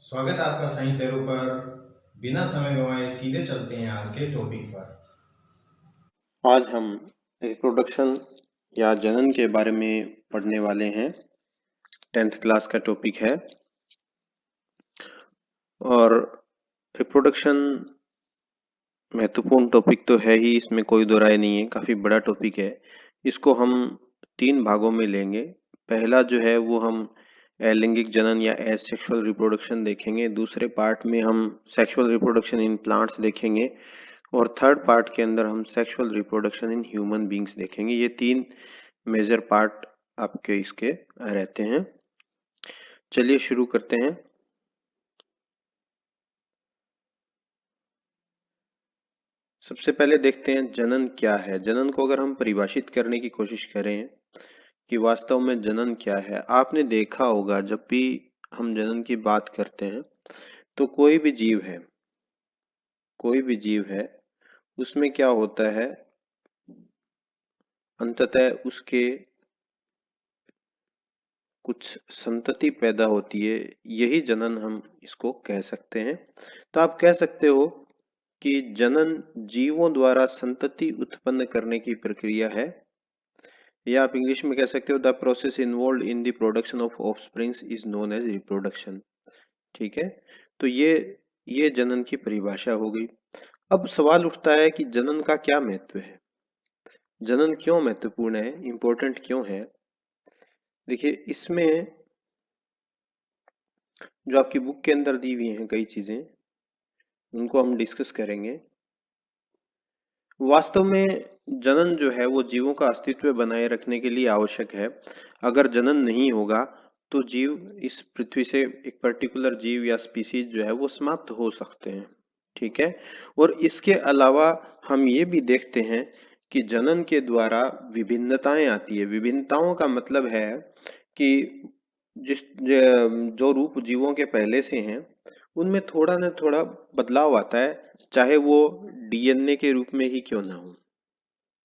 स्वागत है आपका साइंस एरो पर। बिना समय गंवाए सीधे चलते हैं आज के टॉपिक पर। आज हम रिप्रोडक्शन या जनन के बारे में पढ़ने वाले हैं। 10th क्लास का टॉपिक है और रिप्रोडक्शन महत्वपूर्ण टॉपिक तो है ही, इसमें कोई दो राय नहीं है। काफी बड़ा टॉपिक है। इसको हम 3 भागों में लेंगे। पहला जो है वो हम अलैंगिक जनन या एसेक्सुअल रिप्रोडक्शन देखेंगे। दूसरे पार्ट में हम सेक्सुअल रिप्रोडक्शन इन प्लांट्स देखेंगे और थर्ड पार्ट के अंदर हम sexual reproduction in human beings देखेंगे। ये 3 मेजर पार्ट आपके इसके रहते हैं। चलिए शुरू करते हैं। सबसे पहले देखते हैं जनन क्या है। जनन को अगर हम परिभाषित करने की कोशिश करें कि वास्तव में जनन क्या है, आपने देखा होगा जब भी हम जनन की बात करते हैं तो कोई भी जीव है उसमें क्या होता है, अंततः उसके कुछ संतति पैदा होती है। यही जनन हम इसको कह सकते हैं। तो आप कह सकते हो कि जनन जीवों द्वारा संतति उत्पन्न करने की प्रक्रिया है, या आप इंग्लिश में कह सकते हो the process involve in the production of offsprings is known as reproduction. ठीक है, तो ये जनन की परिभाषा हो गई। अब सवाल उठता है कि जनन का क्या महत्व है, जनन क्यों महत्वपूर्ण है, इंपॉर्टेंट क्यों है। देखिए, इसमें जो आपकी बुक के अंदर दी हुई हैं कई चीजें, उनको हम डिस्कस करेंगे। वास्तव में जनन जो है वो जीवों का अस्तित्व बनाए रखने के लिए आवश्यक है। अगर जनन नहीं होगा तो जीव, इस पृथ्वी से एक पर्टिकुलर जीव या स्पीसीज जो है वो समाप्त हो सकते हैं। ठीक है, और इसके अलावा हम ये भी देखते हैं कि जनन के द्वारा विभिन्नताएं आती है। विभिन्नताओं का मतलब है कि जो रूप जीवों के पहले से हैं उनमें थोड़ा न थोड़ा बदलाव आता है, चाहे वो डीएनए के रूप में ही क्यों ना हो।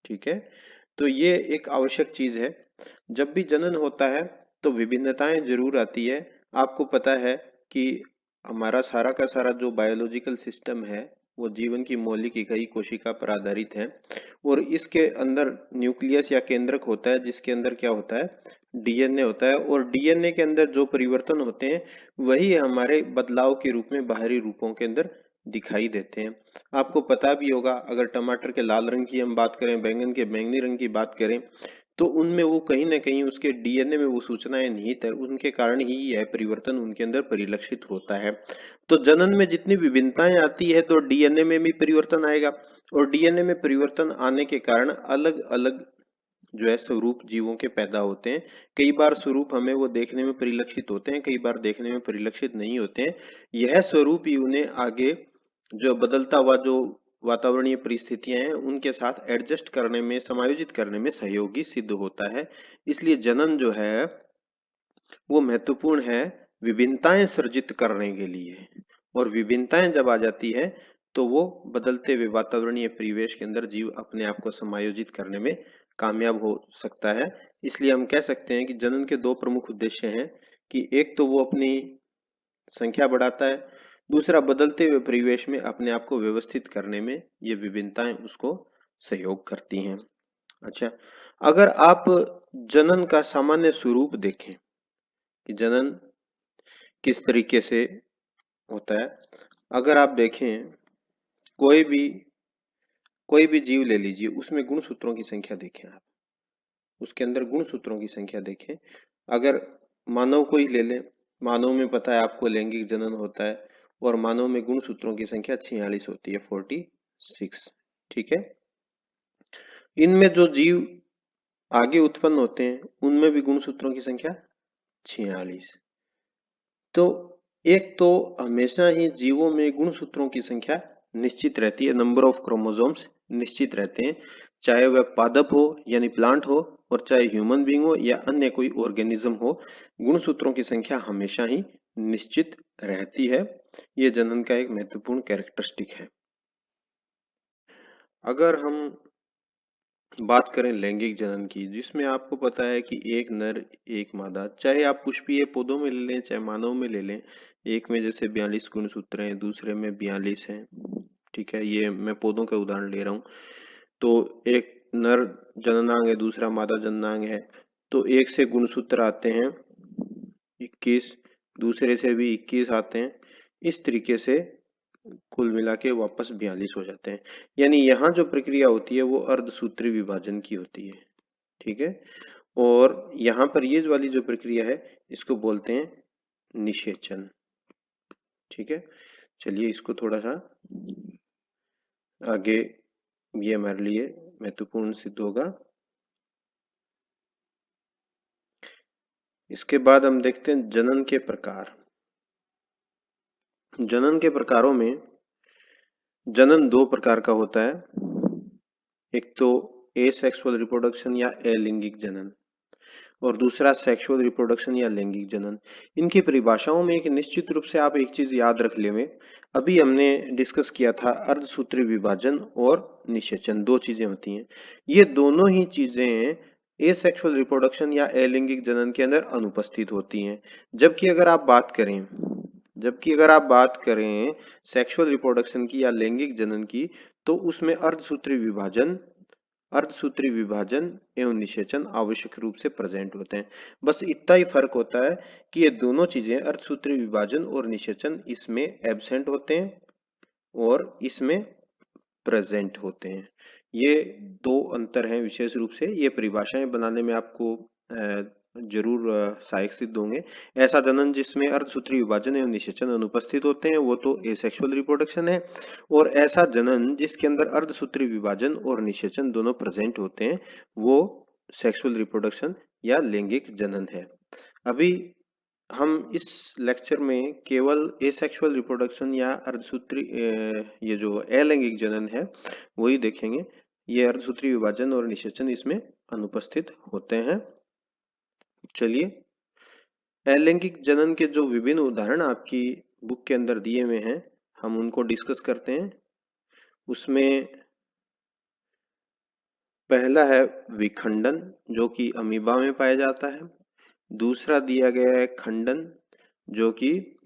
ठीक है, तो ये एक आवश्यक चीज है। जब भी जनन होता है तो विभिन्नताएं जरूर आती है। आपको पता है कि हमारा सारा का सारा जो बायोलॉजिकल सिस्टम है वो जीवन की मौलिक इकाई कोशिका पर आधारित है, और इसके अंदर न्यूक्लियस या केंद्रक होता है जिसके अंदर क्या होता है, डीएनए होता है। और डीएनए के अंदर जो परिवर्तन होते हैं वही हमारे बदलाव के रूप में बाहरी रूपों के अंदर दिखाई देते हैं। आपको पता भी होगा, अगर टमाटर के लाल रंग की हम बात करें, बैंगन के बैंगनी रंग की बात करें, तो उनमें वो कहीं ना कहीं उसके डीएनए में वो सूचनाएं निहित है, उनके कारण ही यह परिवर्तन उनके अंदर परिलक्षित होता है। तो जनन में जितनी विभिन्नताएं आती है तो डीएनए में भी परिवर्तन आएगा, और डीएनए में परिवर्तन आने के कारण अलग अलग जो है स्वरूप जीवों के पैदा होते हैं। कई बार स्वरूप हमें वो देखने में परिलक्षित होते हैं, कई बार देखने में परिलक्षित नहीं होते हैं। यह स्वरूप ही उन्हें आगे जो बदलता हुआ जो वातावरणीय परिस्थितियां हैं उनके साथ एडजस्ट करने में, समायोजित करने में सहयोगी सिद्ध होता है। इसलिए जनन जो है वो महत्वपूर्ण है विभिन्नताएं सृजित करने के लिए। और विभिन्नताएं जब आ जाती है तो वो बदलते हुए वातावरणीय परिवेश के अंदर जीव अपने आप को समायोजित करने में कामयाब हो सकता है। इसलिए हम कह सकते हैं कि जनन के 2 प्रमुख उद्देश्य हैं कि एक तो वो अपनी संख्या बढ़ाता है, दूसरा बदलते हुए परिवेश में अपने आप को व्यवस्थित करने में ये विभिन्नताएं उसको सहयोग करती हैं। अच्छा, अगर आप जनन का सामान्य स्वरूप देखें कि जनन किस तरीके से होता है, अगर आप देखें कोई भी कोई भी जीव ले लीजिए, उसमें गुणसूत्रों की संख्या देखें आप, उसके अंदर गुणसूत्रों की संख्या देखें। अगर मानव को ही ले लें, मानव में पता है आपको लैंगिक जनन होता है, और मानव में गुणसूत्रों की संख्या 46 होती है, 46। ठीक है, इनमें जो जीव आगे उत्पन्न होते हैं उनमें भी गुणसूत्रों की संख्या 46। तो एक तो हमेशा ही जीवों में गुणसूत्रों की संख्या निश्चित रहती है, नंबर ऑफ क्रोमोसोम्स निश्चित रहते हैं, चाहे वह पादप हो यानी प्लांट हो, और चाहे ह्यूमन बीइंग हो या अन्य कोई ऑर्गेनिज्म हो, गुणसूत्रों की संख्या हमेशा ही निश्चित रहती है। यह जनन का एक महत्वपूर्ण कैरेक्टरिस्टिक है। अगर हम बात करें लैंगिक जनन की, जिसमें आपको पता है कि एक नर एक मादा, चाहे आप पुष्पीय पौधों में ले लें चाहे मानव में ले लें, एक में जैसे 42 गुणसूत्र हैं, दूसरे में 42 हैं। ठीक है, ये मैं पौधों का उदाहरण ले रहा हूँ। तो एक नर जननांग है, दूसरा मादा जननांग है, तो एक से गुणसूत्र आते हैं 21, दूसरे से भी 21 आते हैं। इस तरीके से कुल मिला के वापस 42 हो जाते हैं। यानी यहाँ जो प्रक्रिया होती है वो अर्धसूत्री विभाजन की होती है। ठीक है, और यहाँ पर ये वाली जो प्रक्रिया है इसको बोलते हैं निषेचन। ठीक है, चलिए इसको थोड़ा सा आगे, ये हमारे लिए महत्वपूर्ण सिद्ध होगा। इसके बाद हम देखते हैं जनन के प्रकार। जनन के प्रकारों में जनन दो प्रकार का होता है, एक तो एसेक्सुअल रिप्रोडक्शन या अलिंगिक जनन, और दूसरा सेक्सुअल रिप्रोडक्शन या लैंगिक जनन। इनकी परिभाषाओं में एक निश्चित रूप से आप एक चीज याद रख लें, अभी हमने डिस्कस किया था अर्धसूत्री विभाजन और निषेचन, दो चीजें होती हैं। ये दोनों ही चीजें एसेक्सुअल रिप्रोडक्शन या अलिंगिक जनन के अंदर अनुपस्थित होती हैं। जबकि अगर आप बात करें सेक्सुअल रिप्रोडक्शन की या लैंगिक जनन की, तो उसमें अर्धसूत्री विभाजन एवं निषेचन आवश्यक रूप से प्रेजेंट होते हैं। बस इतना ही फर्क होता है कि ये दोनों चीजें अर्धसूत्री विभाजन और निषेचन इसमें एब्सेंट होते हैं और इसमें प्रेजेंट होते हैं। ये दो अंतर हैं विशेष रूप से। ये परिभाषाएं बनाने में आपको जरूर सहायक सिद्ध होंगे। ऐसा जनन जिसमें अर्धसूत्री विभाजन एवं निषेचन अनुपस्थित होते हैं वो तो एसेक्सुअल रिप्रोडक्शन है, और ऐसा जनन जिसके अंदर अर्धसूत्री विभाजन और निषेचन दोनों प्रेजेंट होते हैं वो सेक्सुअल रिप्रोडक्शन या लैंगिक जनन है। अभी हम इस लेक्चर में केवल एसेक्सुअल रिप्रोडक्शन या अर्धसूत्री ये जो अलैंगिक जनन है वही देखेंगे। ये अर्धसूत्री विभाजन और निषेचन इसमें अनुपस्थित होते हैं। चलिए, अलैंगिक जनन के जो विभिन्न उदाहरण आपकी बुक के अंदर दिए हुए हैं हम उनको डिस्कस करते हैं। उसमें पहला है विखंडन, जो कि अमीबा में पाया जाता है। दूसरा दिया गया है खंडन, जो कि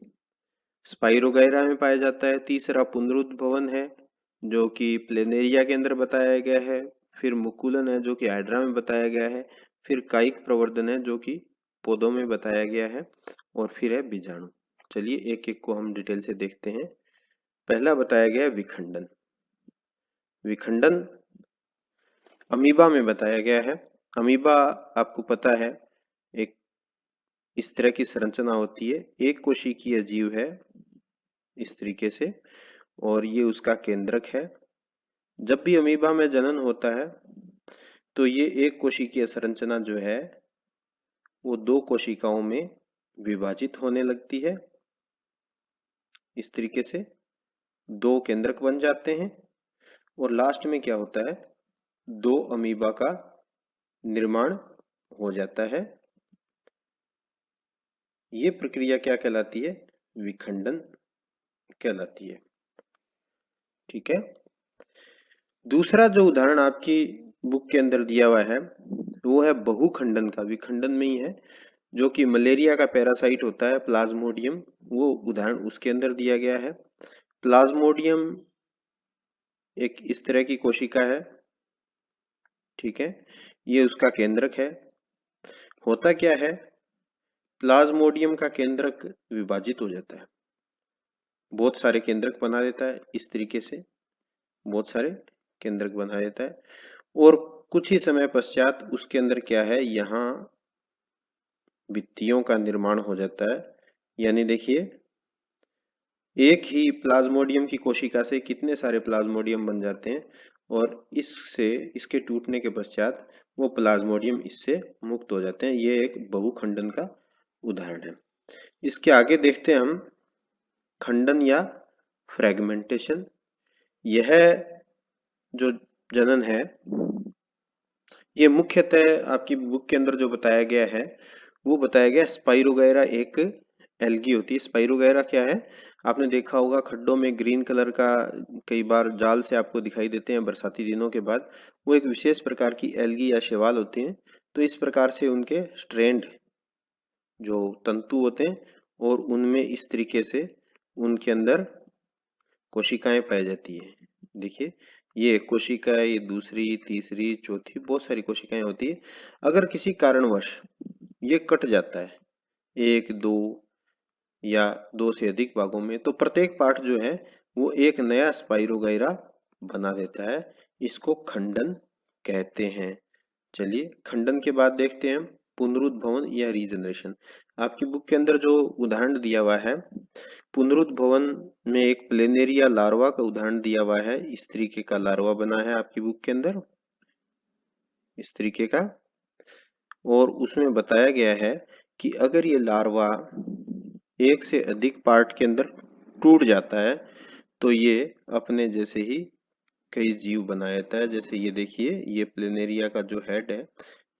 स्पाइरोगाइरा में पाया जाता है। तीसरा पुनरुद्भवन है, जो कि प्लेनेरिया के अंदर बताया गया है। फिर मुकुलन है, जो कि हाइड्रा में बताया गया है। फिर कायिक प्रवर्धन है, जो कि पौधों में बताया गया है। और फिर है बीजाणु। चलिए एक एक को हम डिटेल से देखते हैं। पहला बताया गया विखंडन। विखंडन अमीबा में बताया गया है। अमीबा आपको पता है एक इस तरह की संरचना होती है, एक कोशिकीय जीव है इस तरीके से, और ये उसका केंद्रक है। जब भी अमीबा में जनन होता है तो ये एक कोशिकीय संरचना जो है वो दो कोशिकाओं में विभाजित होने लगती है। इस तरीके से दो केंद्रक बन जाते हैं और लास्ट में क्या होता है, दो अमीबा का निर्माण हो जाता है। ये प्रक्रिया क्या कहलाती है, विखंडन कहलाती है। ठीक है, दूसरा जो उदाहरण आपकी बुक के अंदर दिया हुआ है वो है बहुखंडन का। विखंडन में ही है, जो कि मलेरिया का पैरासाइट होता है प्लाज्मोडियम, वो उदाहरण उसके अंदर दिया गया है। प्लाज्मोडियम एक इस तरह की कोशिका है। ठीक है, ये उसका केंद्रक है। होता क्या है, प्लाज्मोडियम का केंद्रक विभाजित हो जाता है, बहुत सारे केंद्रक बना देता है। इस तरीके से बहुत सारे केंद्रक बना देता है और कुछ ही समय पश्चात उसके अंदर क्या है, यहाँ भित्तियों का निर्माण हो जाता है। यानी देखिए, एक ही प्लाज्मोडियम की कोशिका से कितने सारे प्लाज्मोडियम बन जाते हैं और इसके टूटने के पश्चात वो प्लाज्मोडियम इससे मुक्त हो जाते हैं। ये एक बहुखंडन का उदाहरण है। इसके आगे देखते हैं हम खंडन या फ्रेगमेंटेशन। यह जो जनन है ये मुख्यतः आपकी बुक के अंदर जो बताया गया है वो बताया गया स्पाइरोगाइरा एक एल्गी होती है। स्पाइरोगायरा क्या है, आपने देखा होगा खड्डों में ग्रीन कलर का कई बार जाल से आपको दिखाई देते हैं बरसाती दिनों के बाद। वो एक विशेष प्रकार की एल्गी या शैवाल होती हैं। तो इस प्रकार से उनके स्ट्रैंड जो तंतु होते हैं और उनमें इस तरीके से उनके अंदर कोशिकाएं पाई जाती है। देखिए ये एक कोशिका है, ये दूसरी, तीसरी, चौथी, बहुत सारी कोशिकाएं होती है। अगर किसी कारणवश ये कट जाता है एक, दो या दो से अधिक भागों में, तो प्रत्येक पार्ट जो है वो एक नया स्पाइरोगायरा बना देता है। इसको खंडन कहते हैं। चलिए खंडन के बाद देखते हैं पुनरुद्भवन या रीजनरेशन। आपकी बुक के अंदर जो उदाहरण दिया हुआ है, पुनरुद्भवन में एक प्लेनेरिया लार्वा का उदाहरण दिया हुआ है। इस तरीके का लार्वा बना है आपकी बुक के अंदर, इस तरीके का। और उसमें बताया गया है कि अगर ये लार्वा एक से अधिक पार्ट के अंदर टूट जाता है तो ये अपने जैसे ही कई जीव बना देता है। जैसे ये देखिए, ये प्लेनेरिया का जो हेड है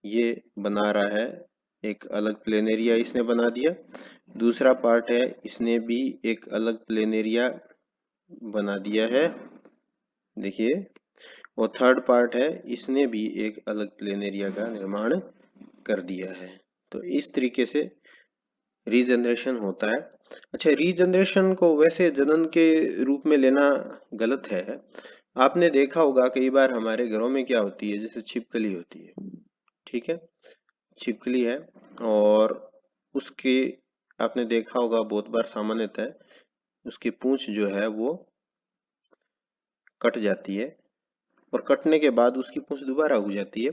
ये बना रहा है एक अलग प्लेनेरिया, इसने बना दिया। दूसरा पार्ट है, इसने भी एक अलग प्लेनेरिया बना दिया है, देखिए। और थर्ड पार्ट है, इसने भी एक अलग प्लेनेरिया का निर्माण कर दिया है। तो इस तरीके से रीजनरेशन होता है। अच्छा, रीजनरेशन को वैसे जनन के रूप में लेना गलत है। आपने देखा होगा कई बार हमारे घरों में क्या होती है, जैसे छिपकली होती है, ठीक है, छिपकली है और उसके आपने देखा होगा बहुत बार सामान्यतः है उसकी पूंछ जो है वो कट जाती है और कटने के बाद उसकी पूंछ दोबारा उग जाती है।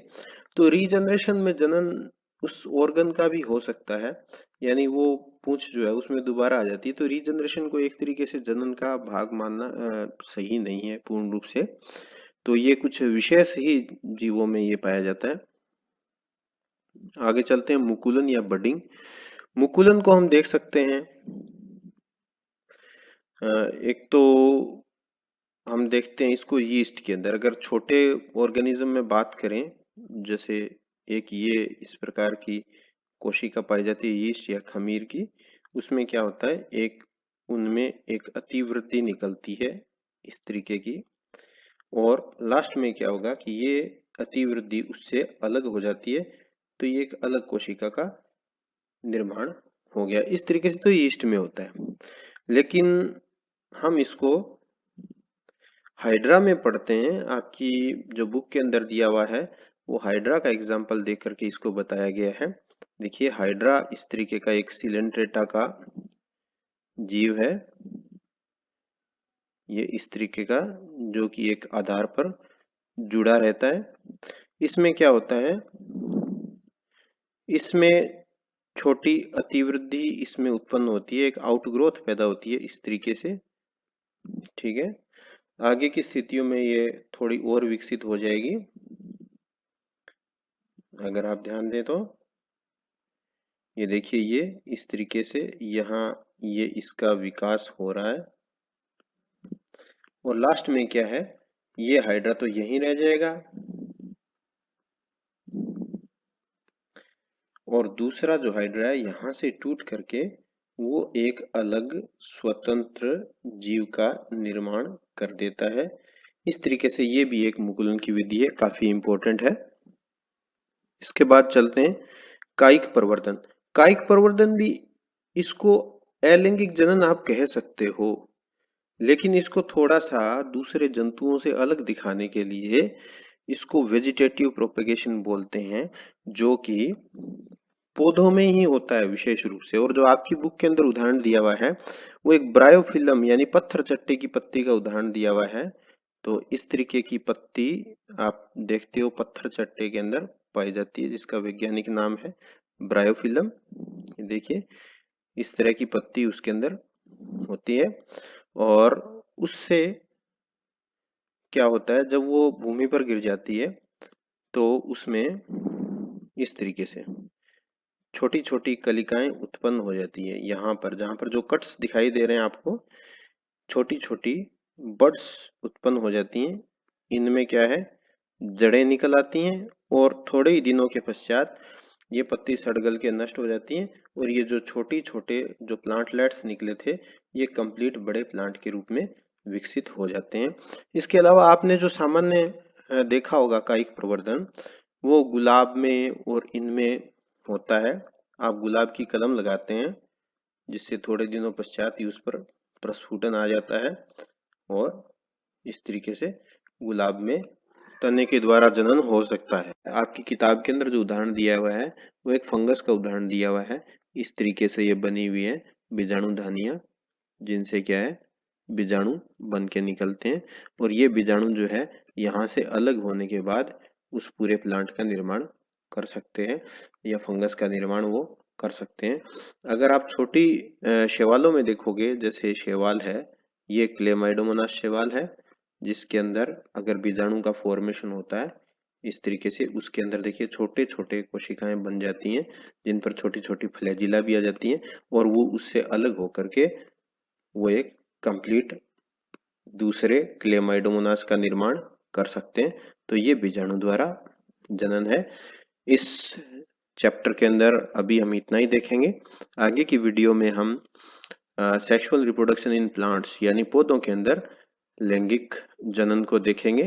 तो रीजनरेशन में जनन उस ऑर्गन का भी हो सकता है, यानी वो पूंछ जो है उसमें दोबारा आ जाती है। तो रीजनरेशन को एक तरीके से जनन का भाग मानना सही नहीं है पूर्ण रूप से। तो ये कुछ विशेष ही जीवों में ये पाया जाता है। आगे चलते हैं मुकुलन या बडिंग। मुकुलन को हम देख सकते हैं, एक तो हम देखते हैं इसको यीस्ट के अंदर। अगर छोटे ऑर्गेनिज्म में बात करें, जैसे एक ये इस प्रकार की कोशिका पाई जाती है यीस्ट या खमीर की, उसमें क्या होता है, एक उनमें एक अतिवृद्धि निकलती है इस तरीके की, और लास्ट में क्या होगा कि ये अतिवृद्धि उससे अलग हो जाती है, तो ये एक अलग कोशिका का निर्माण हो गया। इस तरीके से तो यीस्ट में होता है। लेकिन हम इसको हाइड्रा में पढ़ते हैं। आपकी जो बुक के अंदर दिया हुआ है वो हाइड्रा का एग्जाम्पल देख करके इसको बताया गया है। देखिए हाइड्रा इस तरीके का एक सिलेंट्रेटा का जीव है, ये इस तरीके का, जो कि एक आधार पर जुड़ा रहता है। इसमें क्या होता है, इसमें छोटी अतिवृद्धि इसमें उत्पन्न होती है, एक आउटग्रोथ पैदा होती है इस तरीके से, ठीक है। आगे की स्थितियों में ये थोड़ी और विकसित हो जाएगी। अगर आप ध्यान दें तो ये देखिए, ये इस तरीके से यहाँ ये इसका विकास हो रहा है और लास्ट में क्या है, ये हाइड्रा तो यहीं रह जाएगा और दूसरा जो हाइड्रा है यहाँ से टूट करके वो एक अलग स्वतंत्र जीव का निर्माण कर देता है। इस तरीके से ये भी एक मुकुलन की विधि है, काफी इंपॉर्टेंट है। इसके बाद चलते हैं कायिक प्रवर्धन। कायिक प्रवर्धन भी, इसको अलैंगिक जनन आप कह सकते हो, लेकिन इसको थोड़ा सा दूसरे जंतुओं से अलग दिखाने के लिए इसको वेजिटेटिव प्रोपेगेशन बोलते हैं, जो कि पौधों में ही होता है विशेष रूप से। और जो आपकी बुक के अंदर उदाहरण दिया हुआ है वो एक ब्रायोफिलम यानी पत्थर चट्टे की पत्ती का उदाहरण दिया हुआ है। तो इस तरीके की पत्ती आप देखते हो पत्थर चट्टे के अंदर पाई जाती है, जिसका वैज्ञानिक नाम है ब्रायोफिलम। देखिए इस तरह की पत्ती उसके अंदर होती है और उससे क्या होता है, जब वो भूमि पर गिर जाती है तो उसमें इस तरीके से छोटी छोटी कलिकाएं उत्पन्न हो जाती है। यहाँ पर जहां पर जो कट्स दिखाई दे रहे हैं आपको, छोटी छोटी बड्स उत्पन्न हो जाती हैं। इनमें क्या है, जड़ें निकल आती हैं और थोड़े ही दिनों के पश्चात ये पत्ती सड़ गल के नष्ट हो जाती हैं और ये जो छोटे छोटे जो प्लांटलेट्स निकले थे ये कंप्लीट बड़े प्लांट के रूप में विकसित हो जाते हैं। इसके अलावा आपने जो सामान्य देखा होगा कायिक प्रवर्धन, वो गुलाब में और इनमें होता है। आप गुलाब की कलम लगाते हैं जिससे थोड़े दिनों पश्चात ही उस पर प्रस्फुटन आ जाता है और इस तरीके से गुलाब में तने के द्वारा जनन हो सकता है। आपकी किताब के अंदर जो उदाहरण दिया हुआ है वो एक फंगस का उदाहरण दिया हुआ है। इस तरीके से ये बनी हुई है बीजाणुधानियां, जिनसे क्या है बीजाणु बन के निकलते हैं और ये बीजाणु जो है यहाँ से अलग होने के बाद उस पूरे प्लांट का निर्माण कर सकते हैं या फंगस का निर्माण वो कर सकते हैं। अगर आप छोटी शैवालों में देखोगे, जैसे शैवाल है, ये क्लेमाइडोमोनास शैवाल है जिसके अंदर अगर बीजाणु का फॉर्मेशन होता है इस तरीके से, उसके अंदर देखिए छोटे छोटे कोशिकाएं बन जाती हैं जिन पर छोटी छोटी फ्लैजिला भी आ जाती हैं और वो उससे अलग होकर के वो एक कंप्लीट दूसरे क्लेमाइडोमोनास का निर्माण कर सकते हैं। तो ये बीजाणु द्वारा जनन है। इस चैप्टर के अंदर अभी हम इतना ही देखेंगे। आगे की वीडियो में हम सेक्सुअल रिप्रोडक्शन इन प्लांट्स यानी पौधों के अंदर लैंगिक जनन को देखेंगे।